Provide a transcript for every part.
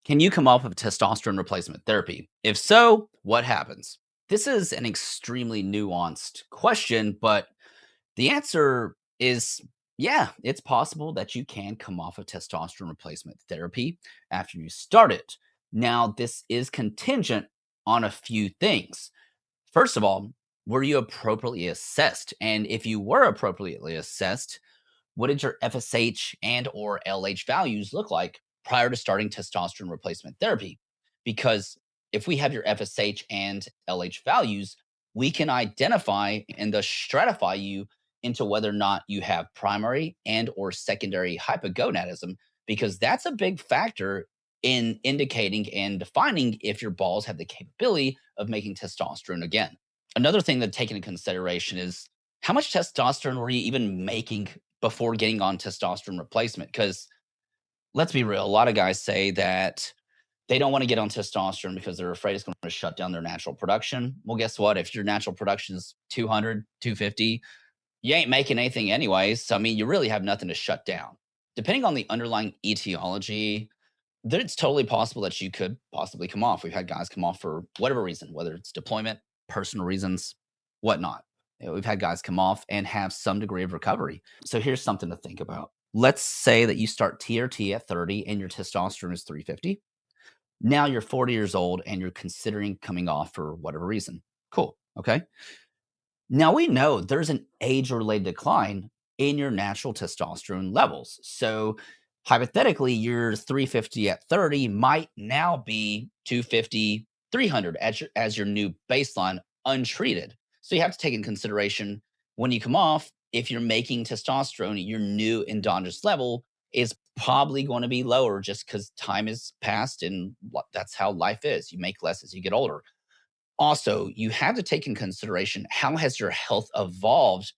Can you come off of testosterone replacement therapy? If so, what happens? This is an extremely nuanced question, but the answer is yeah, it's possible that you can come off of testosterone replacement therapy after you start it. Now, this is contingent on a few things. First of all, were you appropriately assessed? And if you were appropriately assessed, what did your FSH and or LH values look like prior to starting testosterone replacement therapy? Because if we have your FSH and LH values, we can identify and thus stratify you into whether or not you have primary and or secondary hypogonadism, because that's a big factor in indicating and defining if your balls have the capability of making testosterone again. Another thing to take into consideration is how much testosterone were you even making before getting on testosterone replacement? Because let's be real, a lot of guys say that they don't want to get on testosterone because they're afraid it's going to shut down their natural production. Well, guess what? If your natural production is 200, 250, you ain't making anything anyways. So, I mean, you really have nothing to shut down. Depending on the underlying etiology, then it's totally possible that you could possibly come off. We've had guys come off for whatever reason, whether it's deployment, personal reasons, whatnot. We've had guys come off and have some degree of recovery. So here's something to think about. Let's say that you start TRT at 30 and your testosterone is 350. Now you're 40 years old and you're considering coming off for whatever reason. Cool. Okay. Now we know there's an age related decline in your natural testosterone levels. So hypothetically, your 350 at 30 might now be 250, 300 as your new baseline untreated. So you have to take in consideration when you come off, if you're making testosterone, your new endogenous level is probably going to be lower just because time has passed and that's how life is. You make less as you get older. Also, you have to take in consideration how has your health evolved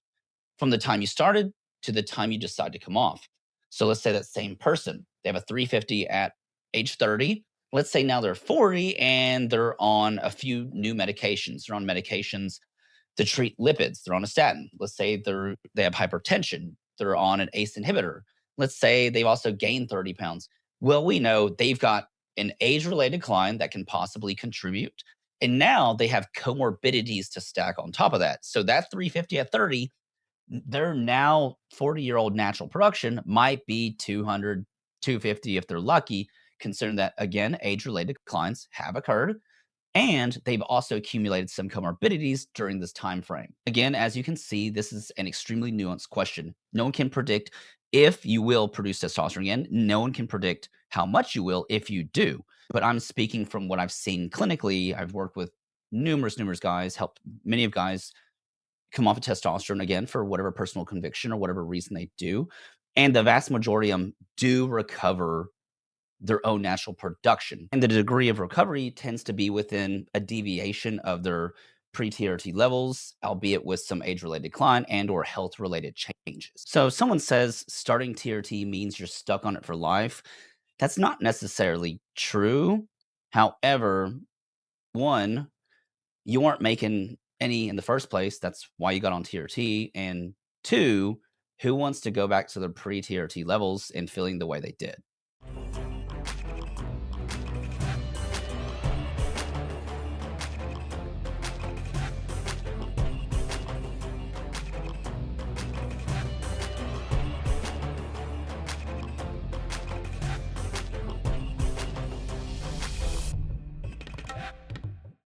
from the time you started to the time you decide to come off. So let's say that same person, they have a 350 at age 30. Let's say now they're 40 and they're on a few new medications. They're on medications to treat lipids. They're on a statin. Let's say they have hypertension. They're on an ACE inhibitor. Let's say they've also gained 30 pounds. Well, we know they've got an age-related decline that can possibly contribute. And now they have comorbidities to stack on top of that. So that 350 at 30, their now 40-year-old natural production might be 200, 250 if they're lucky, considering that, again, age-related declines have occurred and they've also accumulated some comorbidities during this time frame. Again, as you can see, this is an extremely nuanced question. No one can predict if you will produce testosterone again. No one can predict how much you will if you do. But I'm speaking from what I've seen clinically. I've worked with numerous guys, helped many of guys come off of testosterone again for whatever personal conviction or whatever reason they do. And the vast majority of them do recover their own natural production. And the degree of recovery tends to be within a deviation of their pre-TRT levels, albeit with some age-related decline and or health-related changes. So if someone says starting TRT means you're stuck on it for life, that's not necessarily true. However, one, you weren't making any in the first place. That's why you got on TRT. And two, who wants to go back to their pre-TRT levels and feeling the way they did?